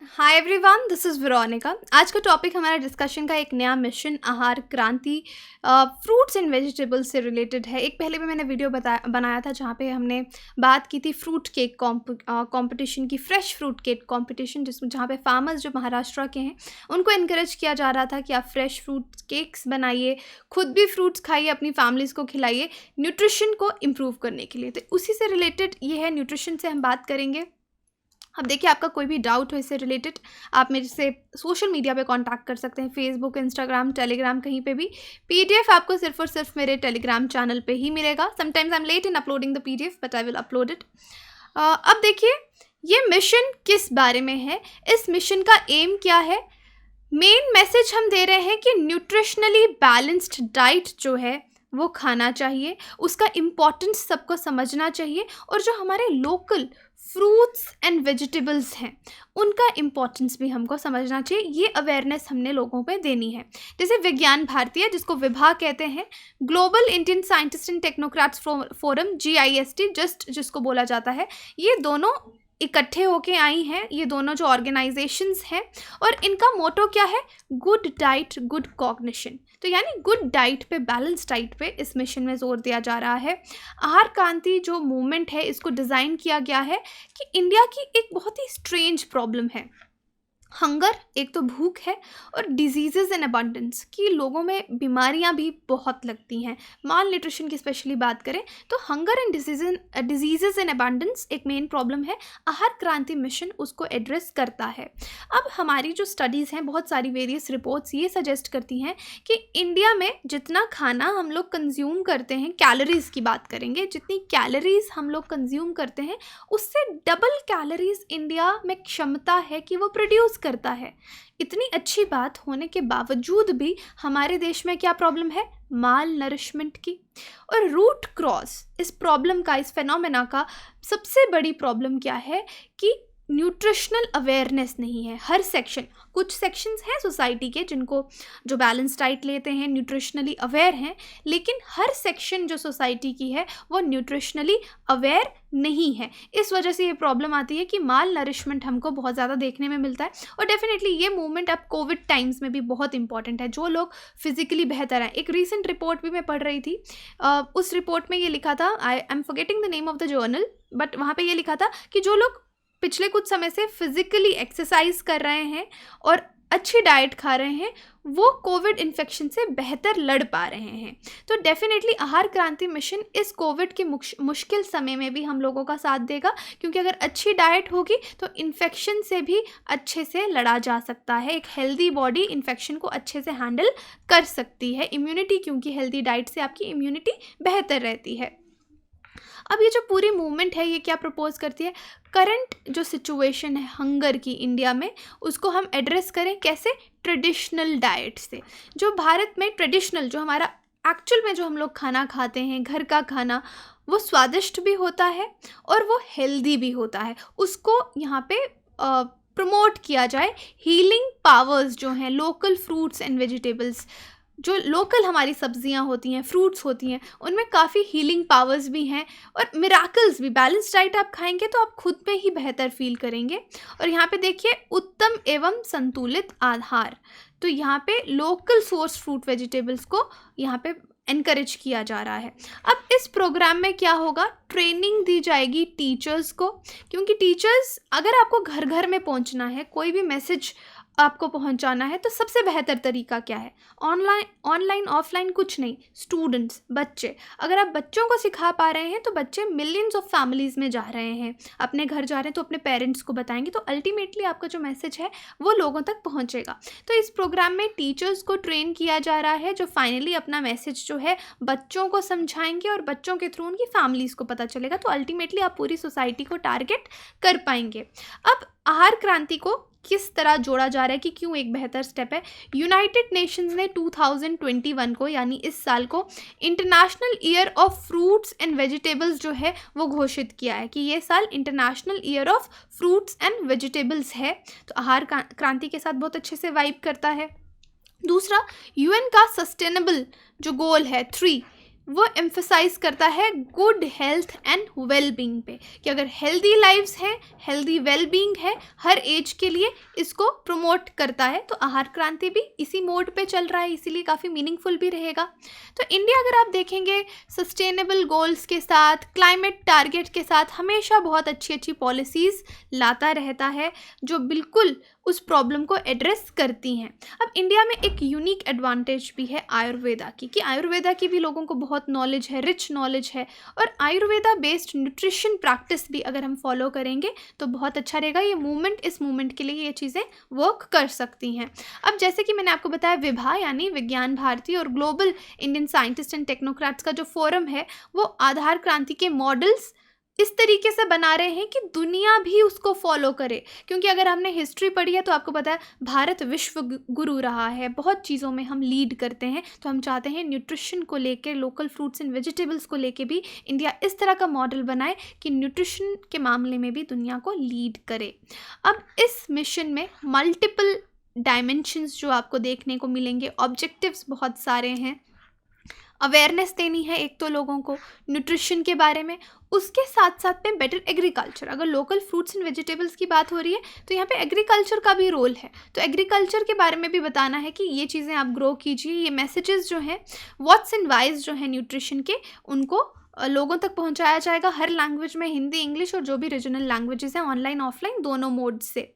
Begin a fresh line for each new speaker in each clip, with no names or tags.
Hi everyone, this is Veronica. आज का topic हमारा डिस्कशन का एक नया मिशन आहार क्रांति फ्रूट्स एंड वेजिटेबल्स से रिलेटेड है। एक पहले भी मैंने वीडियो बनाया था जहाँ पे हमने बात की थी फ्रूट केक कंपटीशन की, फ्रेश फ्रूट केक कंपटीशन, जिसमें जहाँ पे फार्मर्स जो महाराष्ट्र के हैं उनको इनकरेज किया जा रहा था कि आप फ्रेश फ्रूट केक्स बनाइए, खुद भी फ्रूट्स खाइए, अपनी फैमिलीज़ को खिलाइए न्यूट्रिशन को इम्प्रूव करने के लिए। तो उसी से रिलेटेड ये है, न्यूट्रिशन से हम बात करेंगे। अब देखिए, आपका कोई भी डाउट हो इससे रिलेटेड, आप मेरे से सोशल मीडिया पे कांटेक्ट कर सकते हैं, फेसबुक, इंस्टाग्राम, टेलीग्राम, कहीं पे भी। पीडीएफ आपको सिर्फ और सिर्फ मेरे टेलीग्राम चैनल पे ही मिलेगा। Sometimes I am late in uploading the PDF but I will upload it. अब देखिए, ये मिशन किस बारे में है, इस मिशन का एम क्या है। मेन मैसेज हम दे रहे हैं कि न्यूट्रिशनली बैलेंस्ड डाइट जो है वो खाना चाहिए, उसका इम्पोर्टेंस सबको समझना चाहिए, और जो हमारे लोकल फ्रूट्स एंड वेजिटेबल्स हैं उनका इम्पोर्टेंस भी हमको समझना चाहिए। ये अवेयरनेस हमने लोगों पे देनी है। जैसे विज्ञान भारतीय, जिसको विभा कहते हैं, global Indian scientist and technocrats forum, GIST just जिसको बोला जाता है, ये दोनों इकट्ठे होके आई हैं, ये दोनों जो ऑर्गेनाइजेशंस हैं, और इनका मोटो क्या है, गुड डाइट गुड कॉग्निशन। तो यानी गुड डाइट पे, बैलेंस डाइट पे इस मिशन में जोर दिया जा रहा है। आहार क्रांति जो मूवमेंट है, इसको डिज़ाइन किया गया है कि इंडिया की एक बहुत ही स्ट्रेंज प्रॉब्लम है, हंगर, एक तो भूख है, और डिजीज़ इन अबंडेंस, कि लोगों में बीमारियां भी बहुत लगती हैं। माल न्यूट्रिशन की स्पेशली बात करें तो hunger and disease in abundance एक मेन प्रॉब्लम है। आहार क्रांति मिशन उसको एड्रेस करता है। अब हमारी जो स्टडीज़ हैं, बहुत सारी वेरियस रिपोर्ट्स ये सजेस्ट करती हैं कि इंडिया में जितना खाना हम लोग कंज्यूम करते हैं, कैलोरीज़ की बात करेंगे, जितनी कैलोरीज़ हम लोग कंज्यूम करते हैं उससे डबल कैलोरीज़ इंडिया में क्षमता है कि वो प्रोड्यूस करता है। इतनी अच्छी बात होने के बावजूद भी हमारे देश में क्या प्रॉब्लम है, माल नरिशमेंट की। और रूट क्रॉस इस प्रॉब्लम का, इस फेनोमेना का सबसे बड़ी प्रॉब्लम क्या है कि न्यूट्रिशनल अवेयरनेस नहीं है। हर सेक्शन, कुछ सेक्शंस हैं सोसाइटी के जिनको, जो बैलेंस डाइट लेते हैं, न्यूट्रिशनली अवेयर हैं, लेकिन हर सेक्शन जो सोसाइटी की है वो न्यूट्रिशनली अवेयर नहीं है। इस वजह से ये प्रॉब्लम आती है कि माल नरिशमेंट हमको बहुत ज़्यादा देखने में मिलता है। और डेफिनेटली ये मूवमेंट अब कोविड टाइम्स में भी बहुत इंपॉर्टेंट है। जो लोग फिजिकली बेहतर हैं, एक रीसेंट रिपोर्ट भी मैं पढ़ रही थी, उस रिपोर्ट में ये लिखा था, I am forgetting the name of the journal, but वहाँ पे ये लिखा था कि जो लोग पिछले कुछ समय से फिजिकली एक्सरसाइज कर रहे हैं और अच्छी डाइट खा रहे हैं, वो कोविड इन्फेक्शन से बेहतर लड़ पा रहे हैं। तो डेफिनेटली आहार क्रांति मिशन इस कोविड के मुश्किल समय में भी हम लोगों का साथ देगा, क्योंकि अगर अच्छी डाइट होगी तो इन्फेक्शन से भी अच्छे से लड़ा जा सकता है। एक हेल्दी बॉडी इन्फेक्शन को अच्छे से हैंडल कर सकती है। इम्यूनिटी, क्योंकि हेल्दी डाइट से आपकी इम्यूनिटी बेहतर रहती है। अब ये जो पूरी मूवमेंट है, ये क्या प्रपोज करती है, करंट जो सिचुएशन है हंगर की इंडिया में, उसको हम एड्रेस करें कैसे, ट्रेडिशनल डाइट से। जो भारत में ट्रेडिशनल, जो हमारा एक्चुअल में जो हम लोग खाना खाते हैं, घर का खाना, वो स्वादिष्ट भी होता है और वो हेल्दी भी होता है। उसको यहाँ पे प्रमोट किया जाए। हीलिंग पावर्स जो हैं, लोकल फ्रूट्स एंड वेजिटेबल्स, जो लोकल हमारी सब्जियां होती हैं, फ्रूट्स होती हैं, उनमें काफ़ी हीलिंग पावर्स भी हैं और मिराकल्स भी। बैलेंस डाइट आप खाएंगे तो आप खुद पे ही बेहतर फील करेंगे। और यहाँ पे देखिए, उत्तम एवं संतुलित आहार, तो यहाँ पे लोकल सोर्स फ्रूट वेजिटेबल्स को यहाँ पे एनकरेज किया जा रहा है। अब इस प्रोग्राम में क्या होगा, ट्रेनिंग दी जाएगी टीचर्स को, क्योंकि टीचर्स, अगर आपको घर घर में पहुंचना है, कोई भी मैसेज आपको पहुंचाना है, तो सबसे बेहतर तरीका क्या है, ऑनलाइन ऑफलाइन कुछ नहीं, स्टूडेंट्स, बच्चे। अगर आप बच्चों को सिखा पा रहे हैं तो बच्चे मिलियंस ऑफ फैमिलीज़ में जा रहे हैं, अपने घर जा रहे हैं, तो अपने पेरेंट्स को बताएंगे, तो अल्टीमेटली आपका जो मैसेज है वो लोगों तक पहुंचेगा। तो इस प्रोग्राम में टीचर्स को ट्रेन किया जा रहा है, जो फाइनली अपना मैसेज जो है बच्चों को समझाएंगे और बच्चों के थ्रू उनकी फैमिलीज़ को पता चलेगा। तो अल्टीमेटली आप पूरी सोसाइटी को टारगेट कर पाएंगे। अब आहार क्रांति को किस तरह जोड़ा जा रहा है, कि क्यों एक बेहतर स्टेप है। यूनाइटेड नेशंस ने 2021 को, यानी इस साल को, international year of fruits and vegetables जो है वो घोषित किया है कि ये साल international year of fruits and vegetables है। तो आहार क्रांति के साथ बहुत अच्छे से वाइब करता है। दूसरा, UN का सस्टेनेबल जो गोल है 3, वो एम्फसाइज करता है good health and well being पे, कि अगर हेल्दी लाइव्स हैं, हेल्दी वेल बीइंग है हर एज के लिए, इसको प्रमोट करता है। तो आहार क्रांति भी इसी मोड पे चल रहा है, इसीलिए काफ़ी मीनिंगफुल भी रहेगा। तो इंडिया अगर आप देखेंगे सस्टेनेबल गोल्स के साथ, क्लाइमेट टारगेट के साथ हमेशा बहुत अच्छी अच्छी पॉलिसीज़ लाता रहता है जो बिल्कुल उस प्रॉब्लम को एड्रेस करती हैं। अब इंडिया में एक यूनिक एडवांटेज भी है आयुर्वेदा की, कि आयुर्वेदा की भी लोगों को बहुत नॉलेज है, रिच नॉलेज है, और आयुर्वेदा बेस्ड न्यूट्रिशन प्रैक्टिस भी अगर हम फॉलो करेंगे तो बहुत अच्छा रहेगा। ये मूवमेंट, इस मूवमेंट के लिए ये चीज़ें वर्क कर सकती हैं। अब जैसे कि मैंने आपको बताया, विभा यानी विज्ञान भारती और global Indian scientist and technocrats का जो फोरम है वो आधार क्रांति के मॉडल्स इस तरीके से बना रहे हैं कि दुनिया भी उसको फॉलो करे। क्योंकि अगर हमने हिस्ट्री पढ़ी है तो आपको पता है भारत विश्व गुरु रहा है, बहुत चीज़ों में हम लीड करते हैं। तो हम चाहते हैं न्यूट्रिशन को लेकर, लोकल फ्रूट्स एंड वेजिटेबल्स को लेके भी इंडिया इस तरह का मॉडल बनाए कि न्यूट्रिशन के मामले में भी दुनिया को लीड करे। अब इस मिशन में मल्टीपल डायमेंशंस जो आपको देखने को मिलेंगे, ऑब्जेक्टिव्स बहुत सारे हैं। अवेयरनेस देनी है एक तो लोगों को न्यूट्रिशन के बारे में, उसके साथ साथ में बेटर एग्रीकल्चर। अगर लोकल फ्रूट्स एंड वेजिटेबल्स की बात हो रही है तो यहाँ पे एग्रीकल्चर का भी रोल है। तो एग्रीकल्चर के बारे में भी बताना है कि ये चीज़ें आप ग्रो कीजिए। ये मैसेजेस जो हैं, व्हाट्स एंड वाइज जो है न्यूट्रिशन के, उनको लोगों तक पहुँचाया जाएगा हर लैंग्वेज में, हिंदी, इंग्लिश और जो भी रीजनल लैंग्वेजेस हैं, ऑनलाइन ऑफलाइन दोनों मोड से।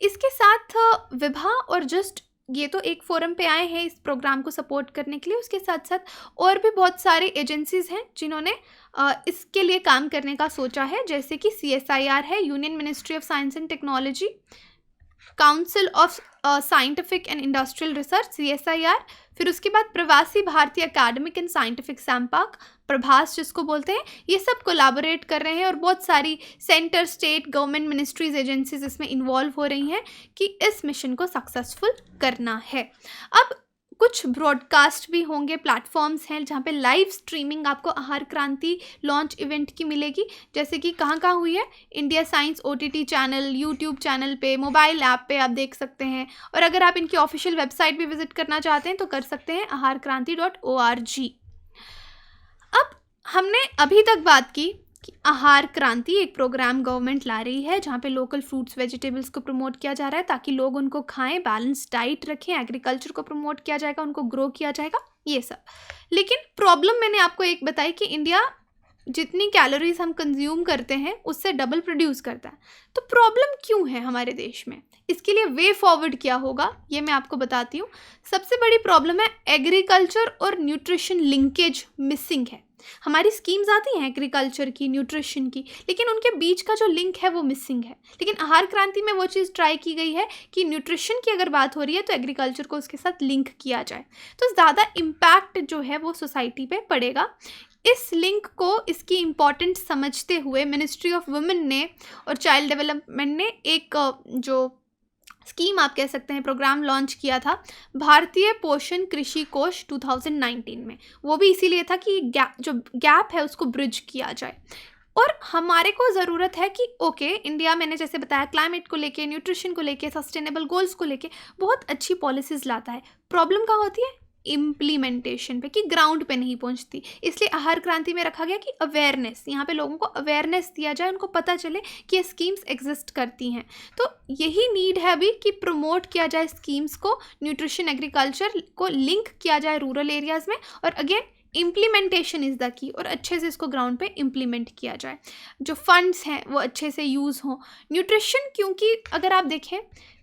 इसके साथ विभा और जस्ट ये तो एक फोरम पे आए हैं इस प्रोग्राम को सपोर्ट करने के लिए, उसके साथ साथ और भी बहुत सारे एजेंसीज हैं जिन्होंने इसके लिए काम करने का सोचा है। जैसे कि CSIR है, union ministry of science and technology, council of scientific and industrial research CSIR, फिर उसके बाद प्रवासी भारतीय एकेडमिक एंड साइंटिफिक सैम्पाक, प्रभास जिसको बोलते हैं, ये सब कोलैबोरेट कर रहे हैं और बहुत सारी centre, state, government, ministries, agencies इसमें इन्वॉल्व हो रही हैं कि इस मिशन को सक्सेसफुल करना है। अब कुछ ब्रॉडकास्ट भी होंगे, प्लेटफॉर्म्स हैं जहाँ पे लाइव स्ट्रीमिंग आपको आहार क्रांति लॉन्च इवेंट की मिलेगी। जैसे कि कहाँ कहाँ हुई है, India science OTT channel, YouTube channel पे, मोबाइल ऐप पे आप देख सकते हैं। और अगर आप इनकी ऑफिशियल वेबसाइट भी विजिट करना चाहते हैं तो कर सकते हैं, aharkranti.org। अब हमने अभी तक बात की कि आहार क्रांति एक प्रोग्राम गवर्नमेंट ला रही है जहाँ पे लोकल फ्रूट्स वेजिटेबल्स को प्रमोट किया जा रहा है ताकि लोग उनको खाएं, बैलेंस डाइट रखें, एग्रीकल्चर को प्रमोट किया जाएगा, उनको ग्रो किया जाएगा, ये सब। लेकिन प्रॉब्लम मैंने आपको एक बताई कि इंडिया जितनी कैलोरीज हम कंज्यूम करते हैं उससे डबल प्रोड्यूस करता है। तो प्रॉब्लम क्यों है हमारे देश में, इसके लिए वे फॉरवर्ड क्या होगा ये मैं आपको बताती हूँ। सबसे बड़ी प्रॉब्लम है एग्रीकल्चर और न्यूट्रिशन लिंकेज मिसिंग है। हमारी स्कीम्स आती हैं एग्रीकल्चर की, न्यूट्रिशन की, लेकिन उनके बीच का जो लिंक है वो मिसिंग है। लेकिन आहार क्रांति में वो चीज़ ट्राई की गई है कि न्यूट्रिशन की अगर बात हो रही है तो एग्रीकल्चर को उसके साथ लिंक किया जाए, तो ज़्यादा इम्पैक्ट जो है वो सोसाइटी पे पड़ेगा। इस लिंक को, इसकी इम्पॉर्टेंस समझते हुए मिनिस्ट्री ऑफ वुमेन ने और चाइल्ड डेवलपमेंट ने एक जो स्कीम आप कह सकते हैं, प्रोग्राम लॉन्च किया था, भारतीय पोषण कृषि कोष 2019 में। वो भी इसीलिए था कि जो गैप है उसको ब्रिज किया जाए। और हमारे को ज़रूरत है कि ओके, इंडिया मैंने जैसे बताया क्लाइमेट को लेके, न्यूट्रिशन को लेके, सस्टेनेबल गोल्स को लेके बहुत अच्छी पॉलिसीज़ लाता है। प्रॉब्लम कहाँ होती है, इम्प्लीमेंटेशन पे, कि ग्राउंड पे नहीं पहुंचती। इसलिए आहार क्रांति में रखा गया कि अवेयरनेस, यहाँ पे लोगों को अवेयरनेस दिया जाए, उनको पता चले कि ये स्कीम्स एग्जिस्ट करती हैं। तो यही नीड है अभी कि प्रमोट किया जाए स्कीम्स को, न्यूट्रिशन एग्रीकल्चर को लिंक किया जाए रूरल एरियाज़ में, और again implementation is the key, और अच्छे से इसको ग्राउंड पे इम्प्लीमेंट किया जाए, जो फंड्स हैं वो अच्छे से यूज़ हों। न्यूट्रिशन, क्योंकि अगर आप देखें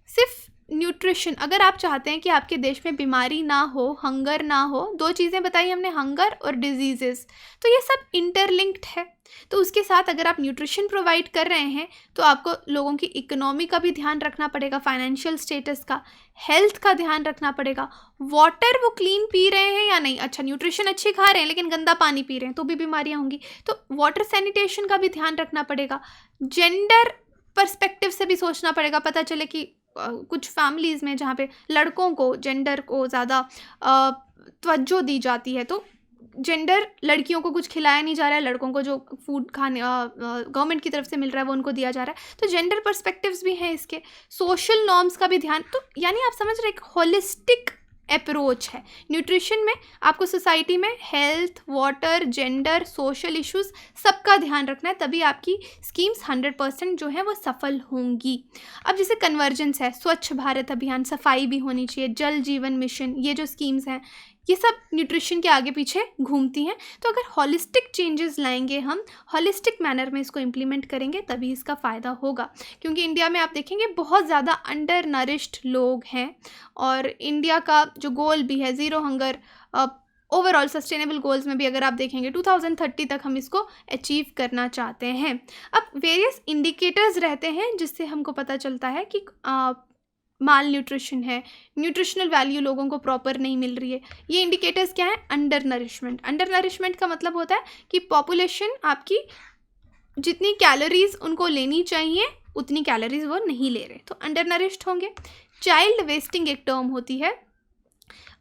सिर्फ न्यूट्रिशन, अगर आप चाहते हैं कि आपके देश में बीमारी ना हो, हंगर ना हो, दो चीज़ें बताई हमने, हंगर और डिजीज़ेस, तो ये सब इंटरलिंक्ड है। तो उसके साथ अगर आप न्यूट्रिशन प्रोवाइड कर रहे हैं तो आपको लोगों की इकोनॉमी का भी ध्यान रखना पड़ेगा, फाइनेंशियल स्टेटस का, हेल्थ का ध्यान रखना पड़ेगा, वाटर वो क्लीन पी रहे हैं या नहीं। अच्छा, न्यूट्रिशन अच्छी खा रहे हैं लेकिन गंदा पानी पी रहे हैं तो भी बीमारियाँ होंगी, तो वाटर सैनिटेशन का भी ध्यान रखना पड़ेगा। जेंडर पर्सपेक्टिव से भी सोचना पड़ेगा। पता चले कि कुछ फैमिलीज़ में जहाँ पे लड़कों को, जेंडर को ज़्यादा तवज्जो दी जाती है, तो जेंडर लड़कियों को कुछ खिलाया नहीं जा रहा है, लड़कों को जो फूड खाने गवर्नमेंट की तरफ से मिल रहा है वो उनको दिया जा रहा है। तो जेंडर पर्सपेक्टिव्स भी हैं इसके, सोशल नॉर्म्स का भी ध्यान। तो यानी आप समझ रहे, एक होलिस्टिक अप्रोच है। न्यूट्रिशन में आपको सोसाइटी में health, water, gender, social issues सबका ध्यान रखना है, तभी आपकी स्कीम्स 100% जो है वो सफल होंगी। अब जैसे कन्वर्जेंस है, स्वच्छ भारत अभियान, सफाई भी होनी चाहिए, जल जीवन मिशन, ये जो स्कीम्स हैं ये सब न्यूट्रिशन के आगे पीछे घूमती हैं। तो अगर हॉलिस्टिक चेंजेस लाएंगे, हम हॉलिस्टिक मैनर में इसको इम्प्लीमेंट करेंगे, तभी इसका फ़ायदा होगा। क्योंकि इंडिया में आप देखेंगे बहुत ज़्यादा अंडर नरिश्ड लोग हैं, और इंडिया का जो गोल भी है zero hunger, overall sustainable goals में भी अगर आप देखेंगे 2030 तक हम इसको अचीव करना चाहते हैं। अब वेरियस इंडिकेटर्स रहते हैं जिससे हमको पता चलता है कि माल न्यूट्रिशन है, न्यूट्रिशनल वैल्यू लोगों को प्रॉपर नहीं मिल रही है। ये इंडिकेटर्स क्या है? Under nourishment. अंडर नरिशमेंट का मतलब होता है कि पॉपुलेशन आपकी जितनी कैलोरीज उनको लेनी चाहिए उतनी कैलोरीज वो नहीं ले रहे, तो अंडर नरिश्ड होंगे। चाइल्ड वेस्टिंग एक टर्म होती है।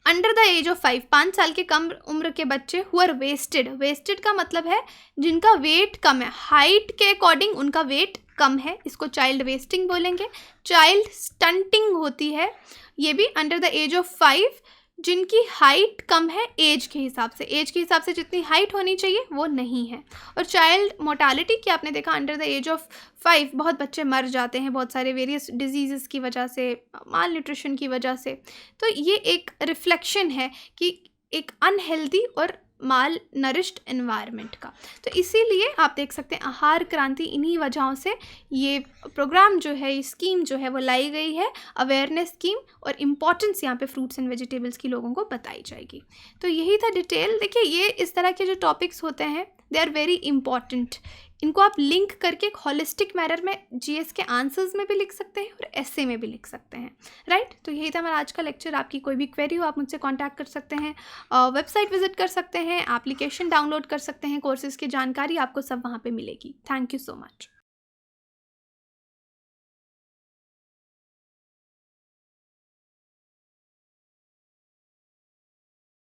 अंडर द एज ऑफ 5 साल के कम उम्र के बच्चे हु आर वेस्टेड। वेस्टेड का मतलब है जिनका वेट कम है, हाइट के अकॉर्डिंग उनका वेट कम है, इसको चाइल्ड वेस्टिंग बोलेंगे। चाइल्ड स्टंटिंग होती है, ये भी अंडर द एज ऑफ 5, जिनकी हाइट कम है एज के हिसाब से, एज के हिसाब से जितनी हाइट होनी चाहिए वो नहीं है। और चाइल्ड मोर्टालिटी की आपने देखा अंडर द एज ऑफ 5 बहुत बच्चे मर जाते हैं बहुत सारे वेरियस डिजीज़ की वजह से, माल न्यूट्रिशन की वजह से। तो ये एक रिफ्लेक्शन है कि एक अनहेल्दी और माल नरिश्ड एनवायरनमेंट का। तो इसीलिए आप देख सकते हैं आहार क्रांति इन्हीं वजहों से ये प्रोग्राम जो है, ये स्कीम जो है वो लाई गई है, अवेयरनेस स्कीम, और इम्पॉर्टेंस यहाँ पे फ्रूट्स एंड वेजिटेबल्स की लोगों को बताई जाएगी। तो यही था डिटेल। देखिए ये इस तरह के जो टॉपिक्स होते हैं दे आर वेरी इंपॉर्टेंट, इनको आप लिंक करके एक हॉलिस्टिक मैनर में जीएस के आंसर्स में भी लिख सकते हैं और एस्से में भी लिख सकते हैं, राइट। तो यही था हमारा आज का लेक्चर। आपकी कोई भी क्वेरी हो आप मुझसे कांटेक्ट कर सकते हैं, वेबसाइट विजिट कर सकते हैं, एप्लीकेशन डाउनलोड कर सकते हैं, कोर्सेज़ की जानकारी आपको सब वहाँ पे मिलेगी। Thank you so much.